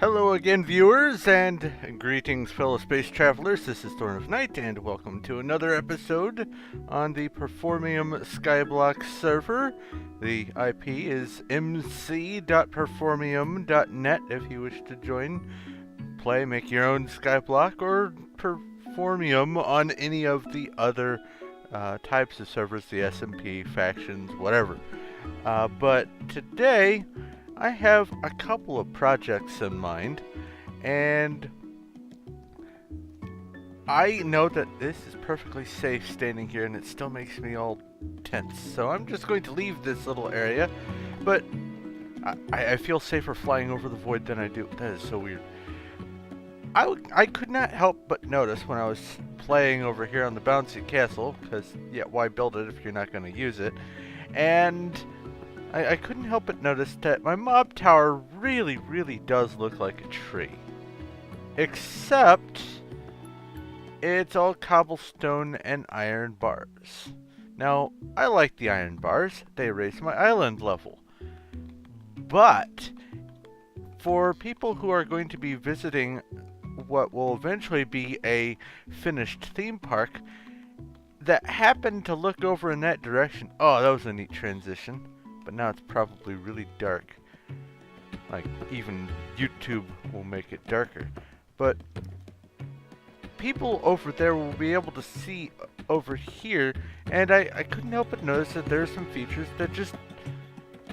Hello again, viewers, and greetings, fellow space travelers. This is Thorn of Night, and welcome to another episode on the Performium Skyblock server. The IP is mc.performium.net if you wish to join, play, make your own Skyblock, or Performium on any of the other types of servers, the SMP, factions, whatever. But today, I have a couple of projects in mind, and I know that this is perfectly safe standing here, and it still makes me all tense. So I'm just going to leave this little area, but I feel safer flying over the void than I do. That is so weird. I could not help but notice when I was playing over here on the bouncy castle, because, yeah, why build it if you're not going to use it? And I couldn't help but notice that my mob tower really does look like a tree. Except it's all cobblestone and iron bars. Now, I like the iron bars. They raise my island level. But for people who are going to be visiting what will eventually be a finished theme park that happen to look over in that direction. Oh, that was a neat transition. But now it's probably really dark. Like, even YouTube will make it darker. But people over there will be able to see over here, and I couldn't help but notice that there are some features that just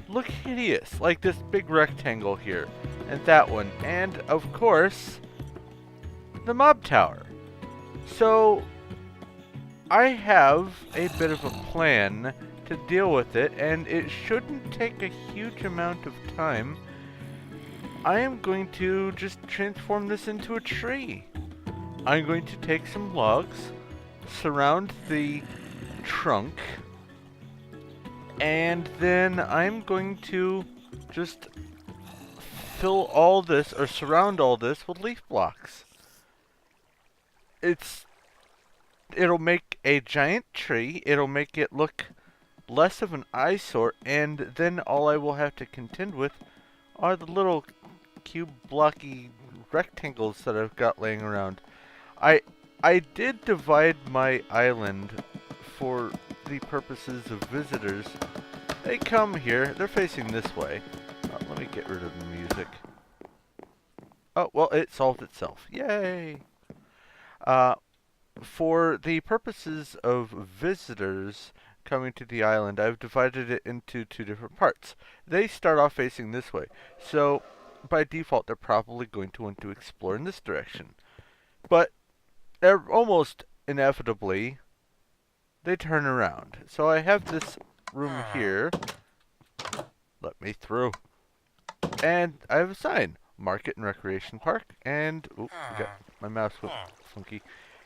look hideous. Like this big rectangle here, and that one, and of course, the mob tower. So, I have a bit of a plan to deal with it, and it shouldn't take a huge amount of time. I am going to just transform this into a tree. I'm going to take some logs, surround the trunk, and then I'm going to just fill all this, or surround all this with leaf blocks. It'll make a giant tree, it'll make it look less of an eyesore, and then all I will have to contend with are the little cube blocky rectangles that I've got laying around. I did divide my island for the purposes of visitors. They come here, they're facing this way. Let me get rid of the music. Oh, well, it solved itself. Yay! For the purposes of visitors coming to the island, I've divided it into two different parts. They start off facing this way, so by default they're probably going to want to explore in this direction. But they're almost inevitably, they turn around. So I have this room here. Let me through. And I have a sign. Market and Recreation Park, and my mouse went funky.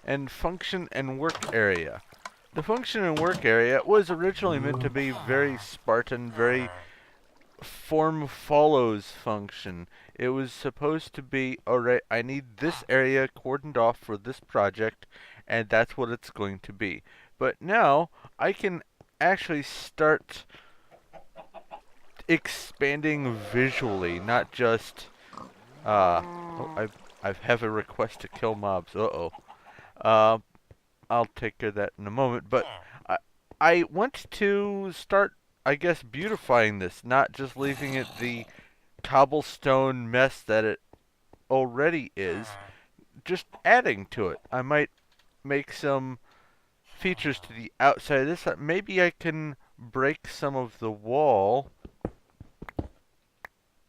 And Function and Work Area. The function and work area was originally meant to be very Spartan, very form follows function. It was supposed to be, alright, I need this area cordoned off for this project, and that's what it's going to be. But now, I can actually start expanding visually, not just, I have a request to kill mobs, I'll take care of that in a moment, but I want to start, I guess, beautifying this, not just leaving it the cobblestone mess that it already is, just adding to it. I might make some features to the outside of this. Maybe I can break some of the wall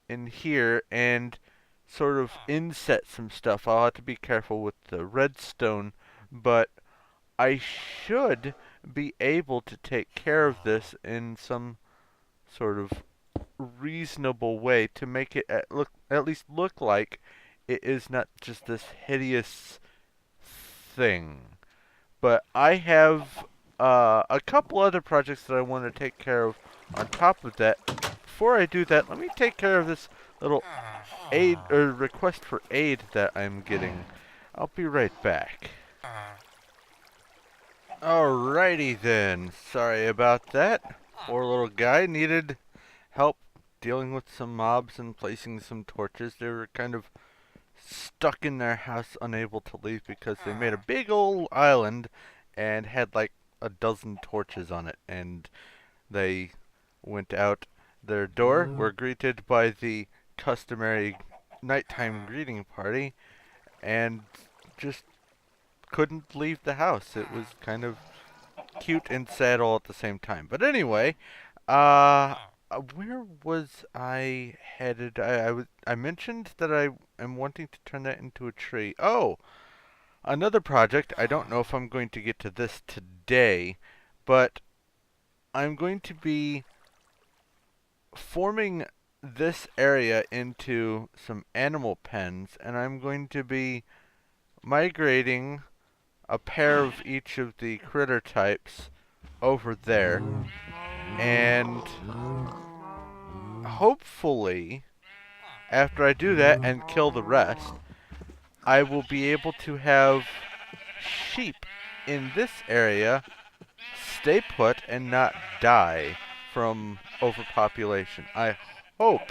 in here and sort of inset some stuff. I'll have to be careful with the redstone, but I should be able to take care of this in some sort of reasonable way to make it at least look like it is not just this hideous thing. But I have a couple other projects that I want to take care of on top of that. Before I do that, let me take care of this little aid or request for aid that I'm getting. I'll be right back. Alrighty then, sorry about that. Poor little guy needed help dealing with some mobs and placing some torches. They were kind of stuck in their house, unable to leave because they made a big old island and had like a dozen torches on it. And they went out their door, were greeted by the customary nighttime greeting party, and just couldn't leave the house. It was kind of cute and sad all at the same time. But anyway, where was I headed? I mentioned that I am wanting to turn that into a tree. Oh, another project. I don't know if I'm going to get to this today, but I'm going to be forming this area into some animal pens, and I'm going to be migrating a pair of each of the critter types over there, and hopefully after I do that and kill the rest, I will be able to have sheep in this area stay put and not die from overpopulation. I hope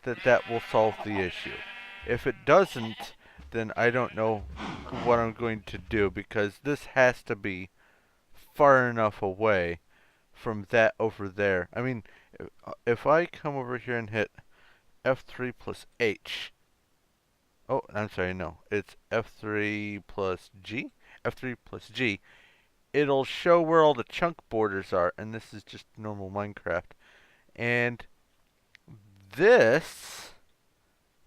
that that will solve the issue. If it doesn't, then I don't know what I'm going to do, because this has to be far enough away from that over there. I mean, if I come over here and hit F3 plus H. Oh, I'm sorry, no. It's F3 plus G? F3 plus G. It'll show where all the chunk borders are, and this is just normal Minecraft. And this,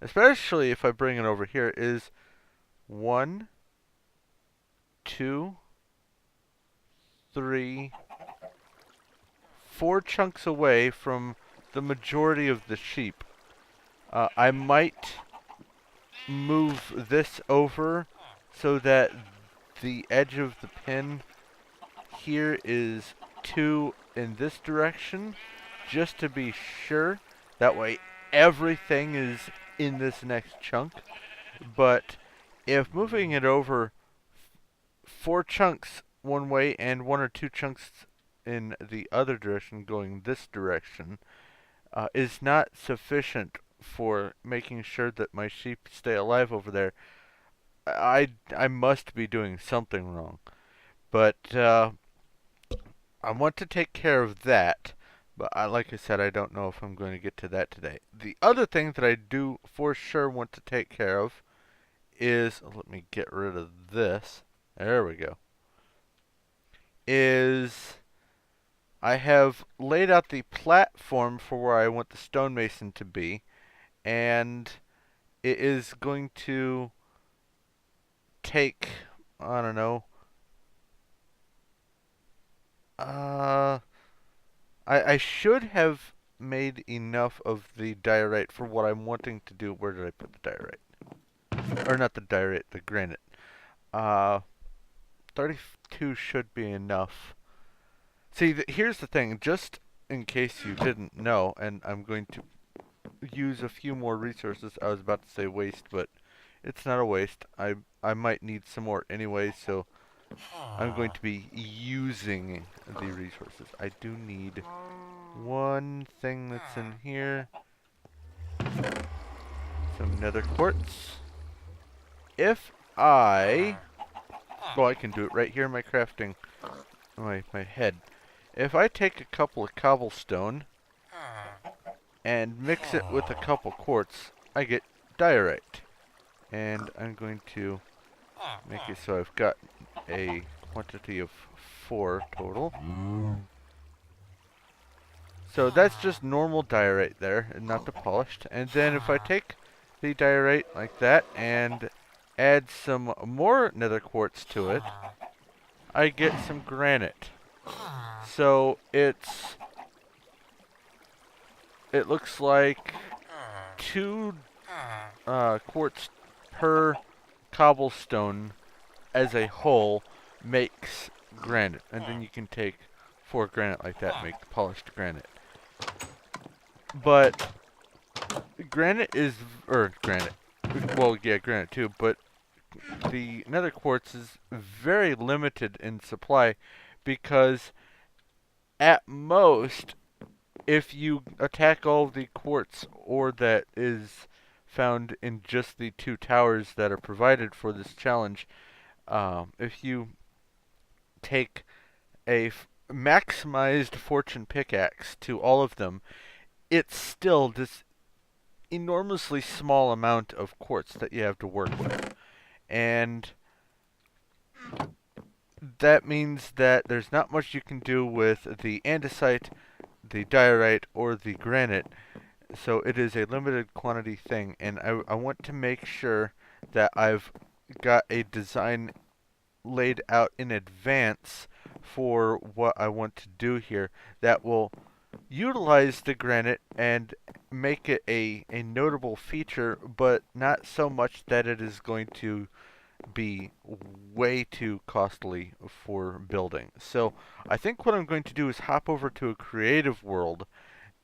especially if I bring it over here, is 1, 2, 3, 4 chunks away from the majority of the sheep. I might move this over so that the edge of the pin here is 2 in this direction, just to be sure. That way everything is in this next chunk. But if moving it over 4 chunks one way and 1 or 2 chunks in the other direction going this direction is not sufficient for making sure that my sheep stay alive over there, I must be doing something wrong. But I want to take care of that. But like I said, I don't know if I'm going to get to that today. The other thing that I do for sure want to take care of is, let me get rid of this. There we go. Is I have laid out the platform for where I want the stonemason to be, and it is going to take, I don't know, I should have made enough of the diorite for what I'm wanting to do. Where did I put the diorite? Or not the diorite, the granite. 32 should be enough. See, here's the thing, just in case you didn't know, and I'm going to use a few more resources. I was about to say waste, but it's not a waste. I might need some more anyway, so I'm going to be using the resources. I do need one thing that's in here. Some nether quartz. If I... Well, I can do it right here in my crafting. My head. If I take a couple of cobblestone and mix it with a couple quartz, I get diorite. And I'm going to make it so I've got a quantity of 4 total. So that's just normal diorite there, and not the polished. And then if I take the diorite like that and add some more nether quartz to it, I get some granite. So it looks like 2 quartz per cobblestone as a whole makes granite, and then you can take 4 granite like that and make the polished granite. But granite is, or granite, well, yeah, granite too, but the nether quartz is very limited in supply, because at most, if you attack all the quartz ore that is found in just the 2 towers that are provided for this challenge. If you take a maximized fortune pickaxe to all of them, it's still this enormously small amount of quartz that you have to work with. And that means that there's not much you can do with the andesite, the diorite, or the granite. So it is a limited quantity thing, and I want to make sure that I've got a design laid out in advance for what I want to do here that will utilize the granite and make it a notable feature, but not so much that it is going to be way too costly for building. So I think what I'm going to do is hop over to a creative world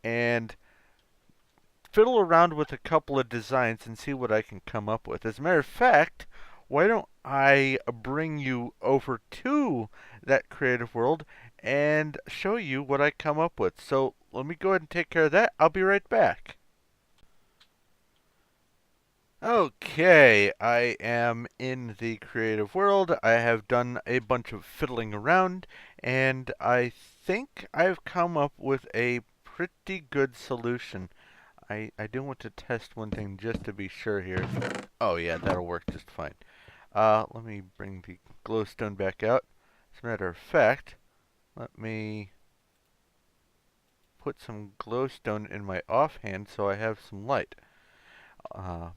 and fiddle around with a couple of designs and see what I can come up with. As a matter of fact, why don't I bring you over to that creative world and show you what I come up with. So let me go ahead and take care of that. I'll be right back. Okay, I am in the creative world. I have done a bunch of fiddling around, and I think I've come up with a pretty good solution. I do want to test one thing just to be sure here. Oh yeah, that'll work just fine. Let me bring the glowstone back out. As a matter of fact, let me put some glowstone in my offhand so I have some light. Uh,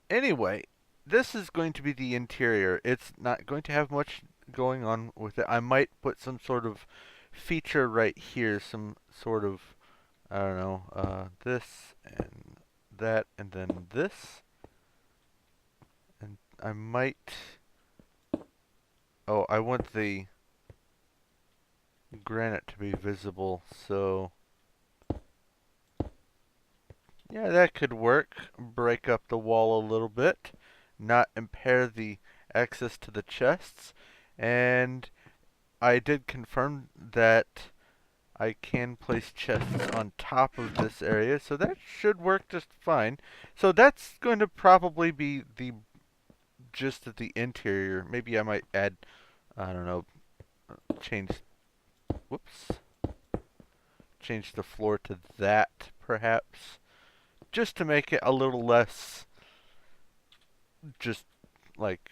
anyway, this is going to be the interior. It's not going to have much going on with it. I might put some sort of feature right here, some sort of, I don't know, this and that, and then this. And I might, oh, I want the granite to be visible, so yeah, that could work. Break up the wall a little bit, not impair the access to the chests, and I did confirm that I can place chests on top of this area, so that should work just fine. So that's going to probably be the gist of the interior. Maybe I might add, I don't know, change, whoops, change the floor to that, perhaps, just to make it a little less just like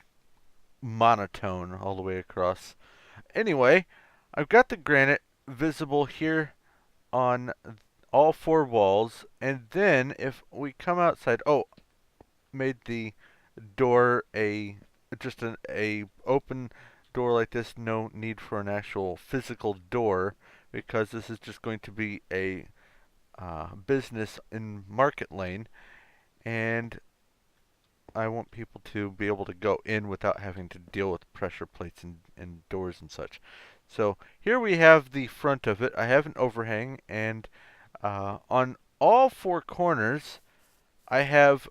monotone all the way across. Anyway, I've got the granite visible here on all 4 walls, and then if we come outside, oh, made the door just a open door like this, no need for an actual physical door, because this is just going to be a business in Market Lane, and I want people to be able to go in without having to deal with pressure plates and doors and such. So here we have the front of it. I have an overhang, and on all 4 corners, I have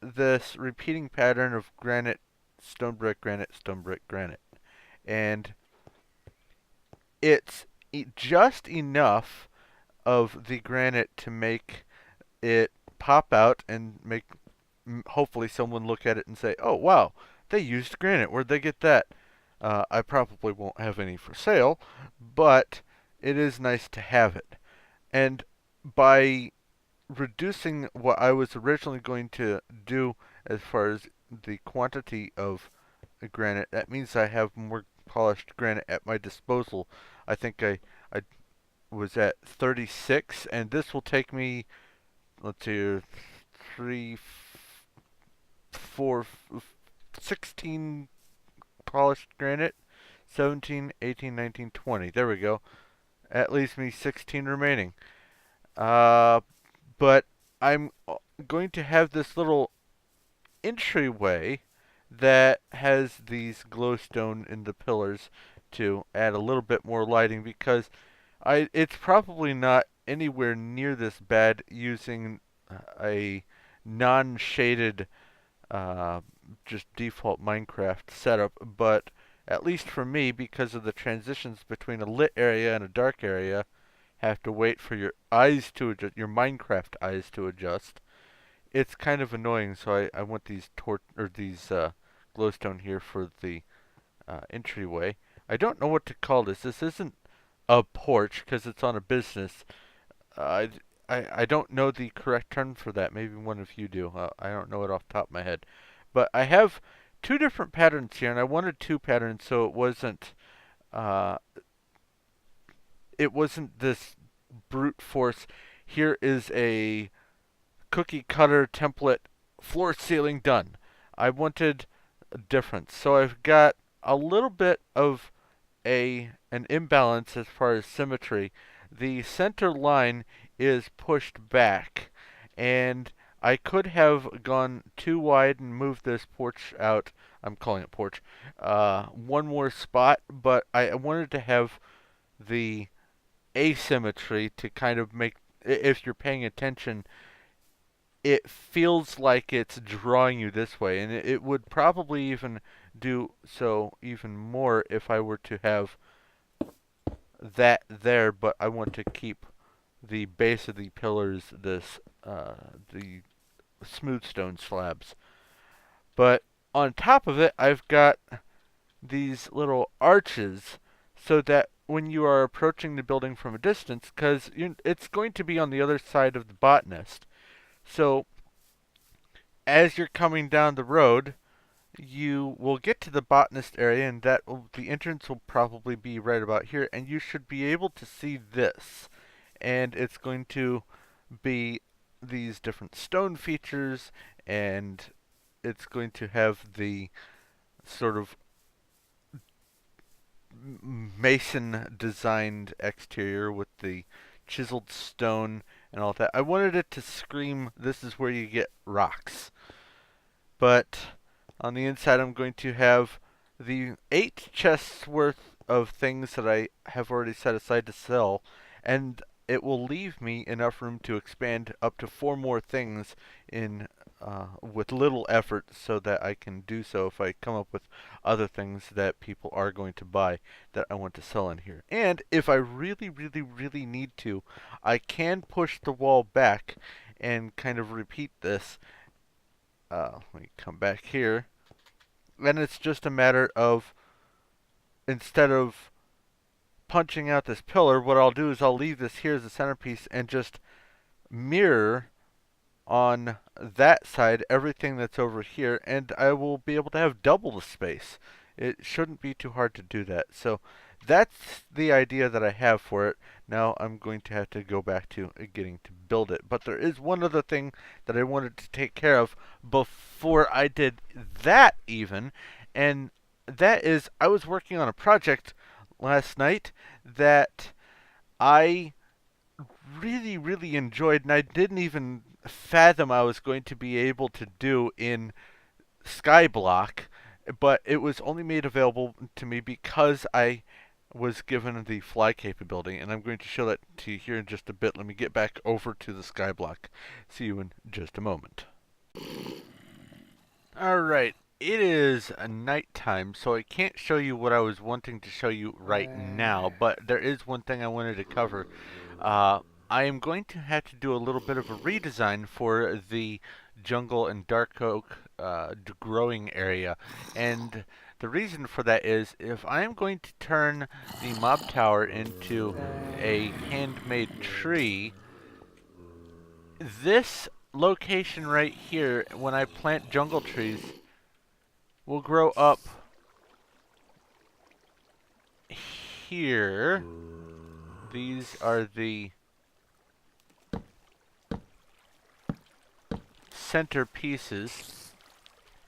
this repeating pattern of granite, stone brick, granite. And it's just enough of the granite to make it pop out and make hopefully someone look at it and say, oh wow, they used granite, where'd they get that? I probably won't have any for sale, but it is nice to have it. And by reducing what I was originally going to do as far as the quantity of granite, that means I have more polished granite at my disposal. I think I was at 36, and this will take me, let's see, 3, 4, 16 polished granite, 17, 18, 19, 20. There we go. That leaves me 16 remaining. But I'm going to have this little entryway that has these glowstone in the pillars to add a little bit more lighting, because it's probably not anywhere near this bad using a non-shaded just default Minecraft setup, but at least for me, because of the transitions between a lit area and a dark area, have to wait for your eyes to adjust, your Minecraft eyes to adjust. it's kind of annoying, so I want these glowstone here for the entryway. I don't know what to call this. This isn't a porch because it's on a business. Uh, I don't know the correct term for that. Maybe one of you do. I don't know it off the top of my head. But I have two different patterns here, and I wanted two patterns so uh, it wasn't this brute force. Here is a cookie cutter template floor ceiling done. I wanted a difference. So I've got a little bit of an imbalance as far as symmetry. The center line is pushed back, and I could have gone too wide and moved this porch out. I'm calling it porch. One more spot, but I wanted to have the asymmetry to kind of make, if you're paying attention, it feels like it's drawing you this way, and it would probably even do so even more if I were to have that there, but I want to keep the base of the pillars the smooth stone slabs. But on top of it, I've got these little arches so that when you are approaching the building from a distance, because it's going to be on the other side of the botanist. So as you're coming down the road, you will get to the botanist area, and the entrance will probably be right about here, and you should be able to see this. And it's going to be these different stone features, and it's going to have the sort of mason designed exterior with the chiseled stone and all that. I wanted it to scream, this is where you get rocks. But on the inside, I'm going to have the 8 chests worth of things that I have already set aside to sell, and it will leave me enough room to expand up to 4 more things in with little effort, so that I can do so if I come up with other things that people are going to buy that I want to sell in here. And if I really, really, really need to, I can push the wall back and kind of repeat this. Let me come back here. And it's just a matter of, instead of punching out this pillar, what I'll do is I'll leave this here as a centerpiece and just mirror on that side everything that's over here, and I will be able to have double the space. It shouldn't be too hard to do that. So that's the idea that I have for it. Now I'm going to have to go back to getting to build it. But there is one other thing that I wanted to take care of before I did that even, and that is I was working on a project last night that I really, really enjoyed, and I didn't even fathom I was going to be able to do in Skyblock, but it was only made available to me because I was given the fly capability, and I'm going to show that to you here in just a bit. Let me get back over to the Skyblock. See you in just a moment. Alright, it is nighttime, so I can't show you what I was wanting to show you right now, but there is one thing I wanted to cover. I am going to have to do a little bit of a redesign for the jungle and dark oak growing area, and the reason for that is if I am going to turn the mob tower into a handmade tree, this location right here, when I plant jungle trees, will grow up here. These are the center pieces,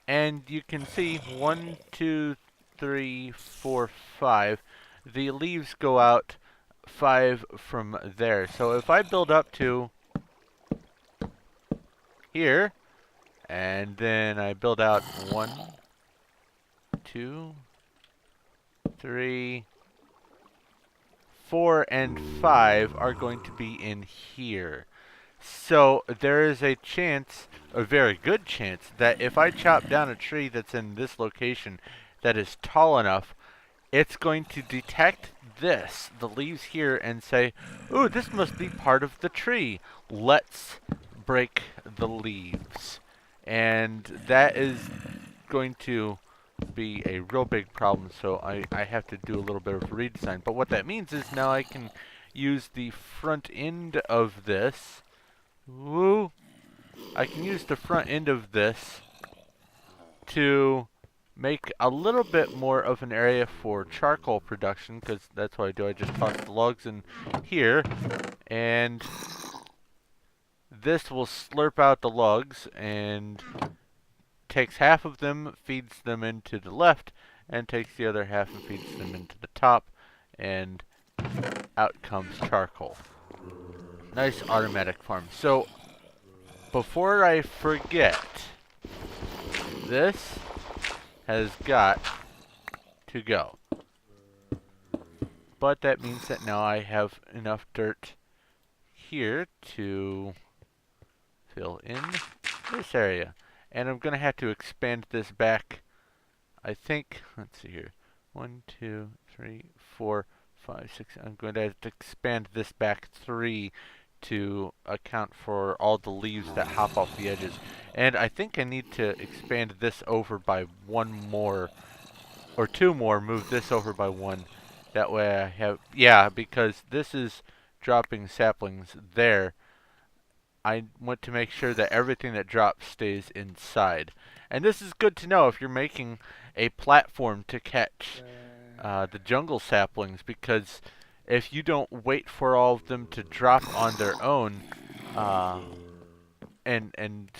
and you can see 1, 2, 3, 4, 5. The leaves go out 5 from there. So if I build up to here, and then I build out 1, 2, 3, 4, and 5 are going to be in here. So there is a chance, a very good chance, that if I chop down a tree that's in this location that is tall enough, it's going to detect the leaves here, and say, ooh, this must be part of the tree. Let's break the leaves. And that is going to be a real big problem, so I have to do a little bit of redesign. But what that means is now I can use the front end of this. Woo! I can use the front end of this to make a little bit more of an area for charcoal production, because that's what I do. I just toss the logs in here, and this will slurp out the logs and takes half of them, feeds them into the left, and takes the other half and feeds them into the top, and out comes charcoal. Nice automatic farm. So, before I forget, this has got to go. But that means that now I have enough dirt here to fill in this area. And I'm going to have to expand this back, I think, let's see here, 1, 2, 3, 4, 5, 6, I'm going to have to expand this back 3 to account for all the leaves that hop off the edges. And I think I need to expand this over by 1 more, or 2 more, move this over by 1. That way I have, yeah, because this is dropping saplings there. I want to make sure that everything that drops stays inside. And this is good to know if you're making a platform to catch the jungle saplings, because if you don't wait for all of them to drop on their own and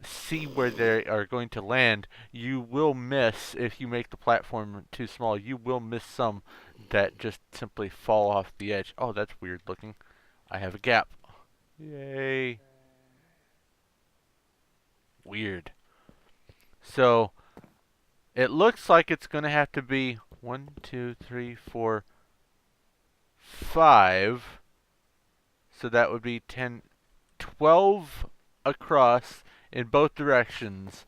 see where they are going to land, you will miss, if you make the platform too small, you will miss some that just simply fall off the edge. Oh, that's weird looking. I have a gap. Yay. Weird. So, it looks like it's going to have to be 1, 2, 3, 4, 5. So that would be 10, 12 across in both directions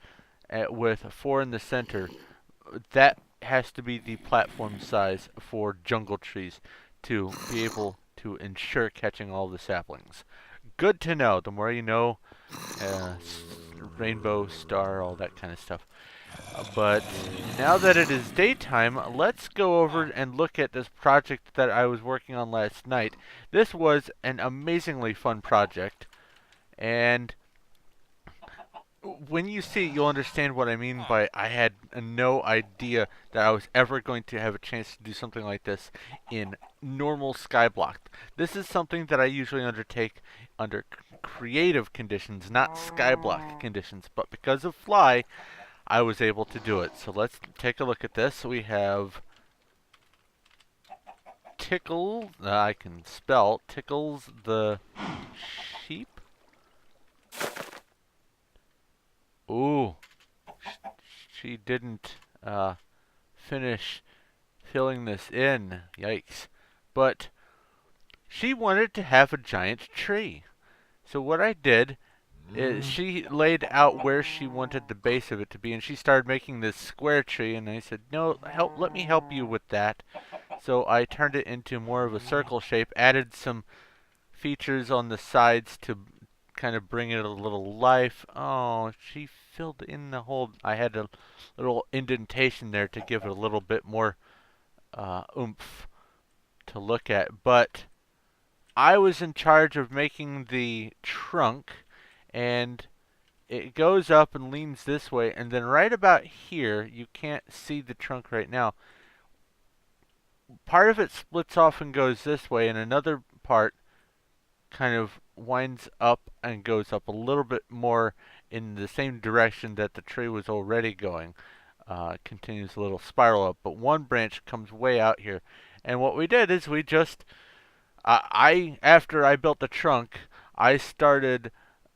with 4 in the center. That has to be the platform size for jungle trees to be able to ensure catching all the saplings. Good to know. The more you know, rainbow, star, all that kind of stuff. But now that it is daytime, let's go over and look at this project that I was working on last night. This was an amazingly fun project, and when you see it, you'll understand what I mean by I had no idea that I was ever going to have a chance to do something like this in normal Skyblock. This is something that I usually undertake under creative conditions, not Skyblock conditions, but because of Fly, I was able to do it. So let's take a look at this. We have Tickle, I can spell, Tickles the sheep. Ooh, she didn't finish filling this in. Yikes. But she wanted to have a giant tree. So what I did is she laid out where she wanted the base of it to be, and she started making this square tree, and I said, no, let me help you with that. So I turned it into more of a circle shape, added some features on the sides to kind of bring it a little life. Oh, she filled in the hole. I had a little indentation there to give it a little bit more oomph to look at. But I was in charge of making the trunk, and it goes up and leans this way, and then right about here, you can't see the trunk right now, part of it splits off and goes this way, and another part kind of winds up and goes up a little bit more in the same direction that the tree was already going. Continues a little spiral up, but one branch comes way out here. And what we did is we just, after I built the trunk, I started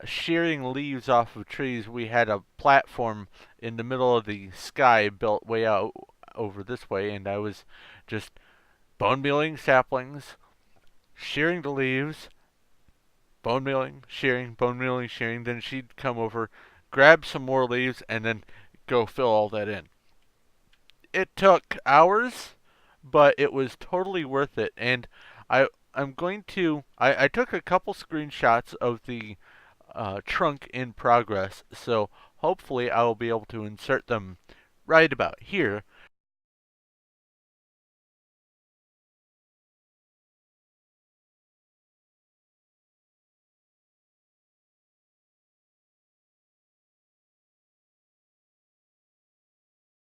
shearing leaves off of trees. We had a platform in the middle of the sky built way out over this way, and I was just bone mealing saplings, shearing the leaves, bone mealing, shearing, bone mealing, shearing. Then she'd come over, grab some more leaves, and then go fill all that in. It took hours, but it was totally worth it. And I took a couple screenshots of the trunk in progress. So hopefully I will be able to insert them right about here.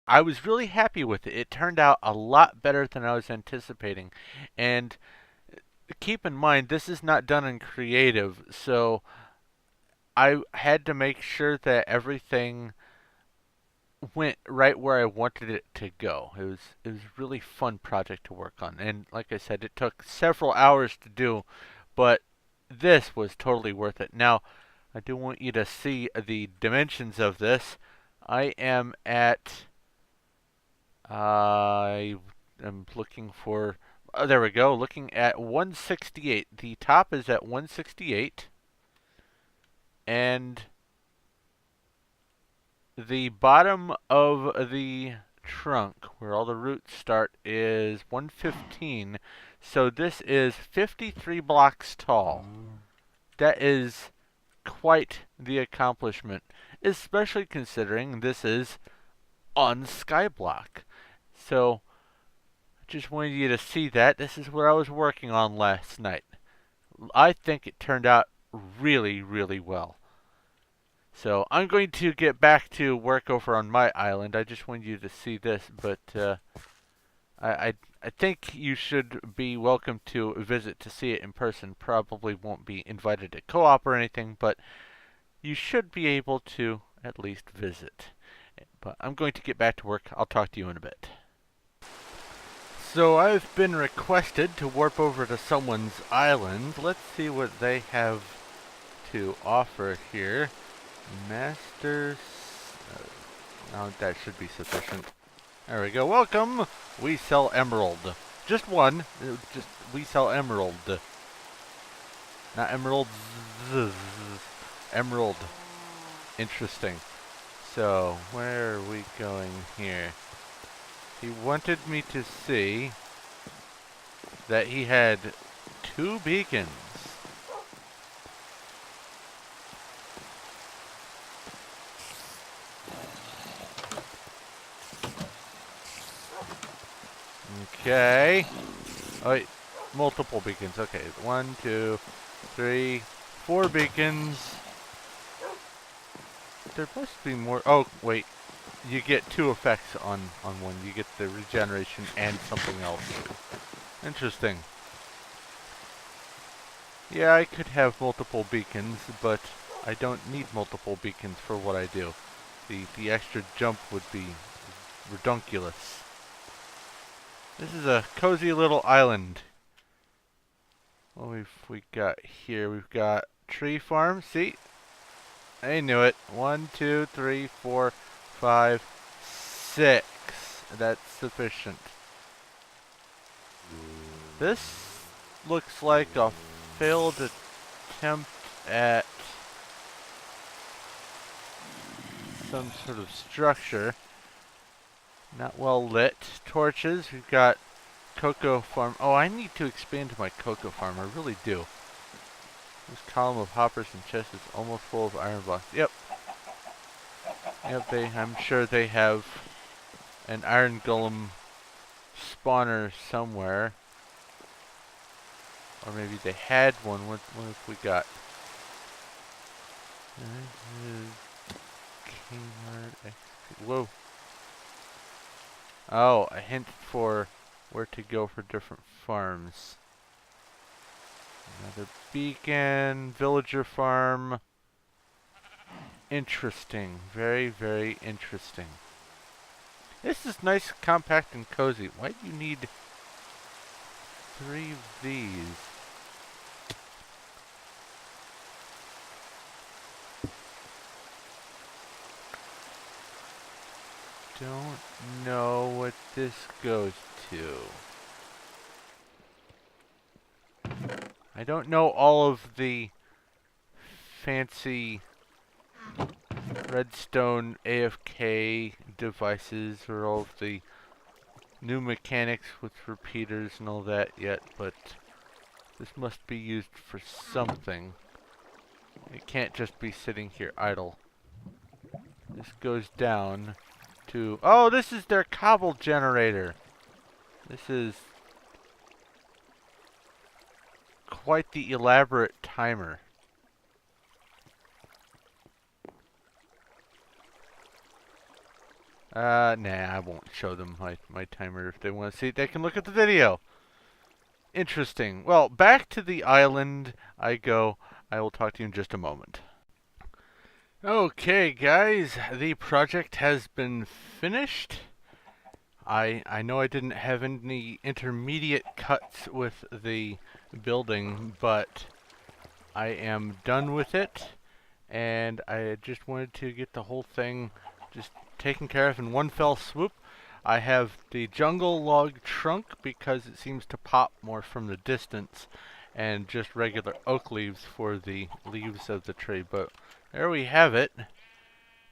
I was really happy with it. It turned out a lot better than I was anticipating. And keep in mind, this is not done in creative, so I had to make sure that everything went right where I wanted it to go. It was a really fun project to work on, and like I said, it took several hours to do, but this was totally worth it. Now, I do want you to see the dimensions of this. I am at I am looking for. Oh, there we go. Looking at 168. The top is at 168, and the bottom of the trunk, where all the roots start, is 115. So this is 53 blocks tall. That is quite the accomplishment, especially considering this is on Skyblock. So I just wanted you to see that. This is what I was working on last night. I think it turned out really, really well. So I'm going to get back to work over on my island. I just wanted you to see this, but I think you should be welcome to visit to see it in person. Probably won't be invited to co-op or anything, but you should be able to at least visit. But I'm going to get back to work. I'll talk to you in a bit. So I've been requested to warp over to someone's island. Let's see what they have to offer here. Masters. Oh, that should be sufficient. There we go. Welcome. We sell emerald. Just one. Just we sell emerald. Not emeralds. Emerald. Interesting. So where are we going here? He wanted me to see that he had 2 beacons. Okay. Oh, wait. Multiple beacons. Okay. 1, 2, 3, 4 beacons. There must be more. Oh, wait. You get 2 effects on one. You get the regeneration and something else. Interesting. Yeah, I could have multiple beacons, but I don't need multiple beacons for what I do. The extra jump would be redunculous. This is a cozy little island. What we got here? We've got tree farm. See? I knew it. 1, 2, 3, 4, 5, 6. That's sufficient. This looks like a failed attempt at some sort of structure. Not well lit. Torches. We've got cocoa farm. Oh, I need to expand my cocoa farm. I really do. This column of hoppers and chests is almost full of iron blocks. Yep. Yep, I'm sure they have an iron golem spawner somewhere. Or maybe they had one. What have we got? Whoa. Oh, a hint for where to go for different farms. Another beacon, villager farm. Interesting. Very, very interesting. This is nice, compact, and cozy. Why do you need 3 of these? Don't know what this goes to. I don't know all of the fancy redstone AFK devices or all of the new mechanics with repeaters and all that yet, but this must be used for something. It can't just be sitting here idle. This goes down to... Oh, this is their cobble generator. This is quite the elaborate timer. Nah, I won't show them my timer. If they want to see it, they can look at the video. Interesting. Well, back to the island I go. I will talk to you in just a moment. Okay, guys, the project has been finished. I know I didn't have any intermediate cuts with the building, but I am done with it, and I just wanted to get the whole thing just taken care of in one fell swoop. I have the jungle log trunk because it seems to pop more from the distance, and just regular oak leaves for the leaves of the tree. But there we have it.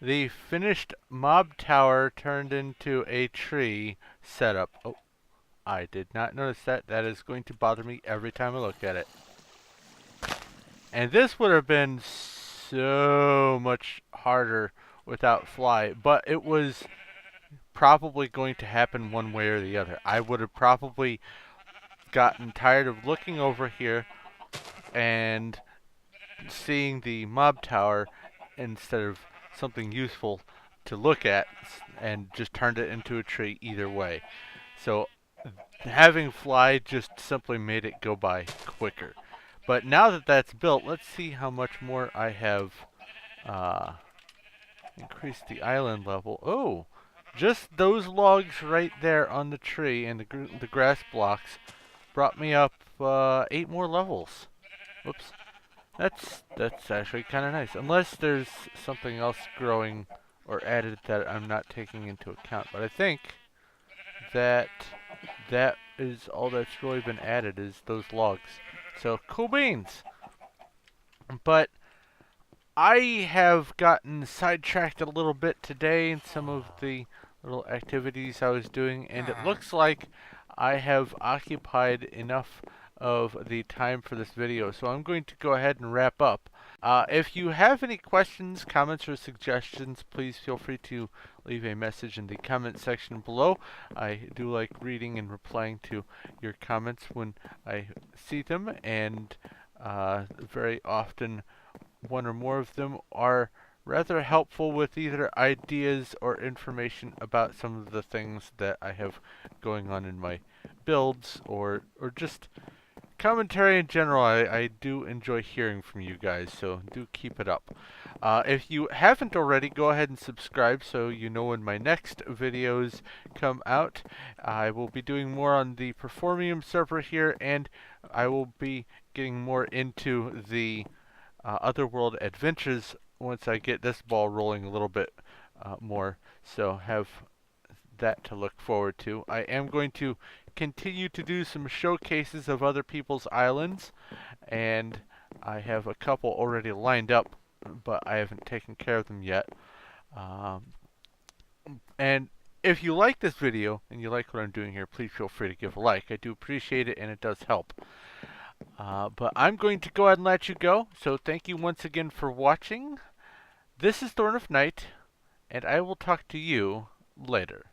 The finished mob tower turned into a tree setup. Oh, I did not notice that. That is going to bother me every time I look at it. And this would have been so much harder without Fly, but it was probably going to happen one way or the other. I would have probably gotten tired of looking over here and seeing the mob tower instead of something useful to look at, and just turned it into a tree either way. So having Fly just simply made it go by quicker. But now that that's built, let's see how much more I have increased the island level. Oh, just those logs right there on the tree and the grass blocks brought me up 8 more levels. Whoops. That's actually kind of nice. Unless there's something else growing or added that I'm not taking into account. But I think that that is all that's really been added is those logs. So, cool beans. But I have gotten sidetracked a little bit today in some of the little activities I was doing, and it looks like I have occupied enough of the time for this video, so I'm going to go ahead and wrap up. If you have any questions, comments, or suggestions, please feel free to leave a message in the comment section below. I do like reading and replying to your comments when I see them, and very often one or more of them are rather helpful with either ideas or information about some of the things that I have going on in my builds, or just commentary in general. I do enjoy hearing from you guys, so do keep it up. If you haven't already, go ahead and subscribe so you know when my next videos come out. I will be doing more on the Performium server here, and I will be getting more into the Otherworld adventures once I get this ball rolling a little bit more. So have that to look forward to. I am going to continue to do some showcases of other people's islands, and I have a couple already lined up, but I haven't taken care of them yet. And if you like this video and you like what I'm doing here, please feel free to give a like. I do appreciate it, and it does help. But I'm going to go ahead and let you go, so thank you once again for watching. This is Thorn of Night, and I will talk to you later.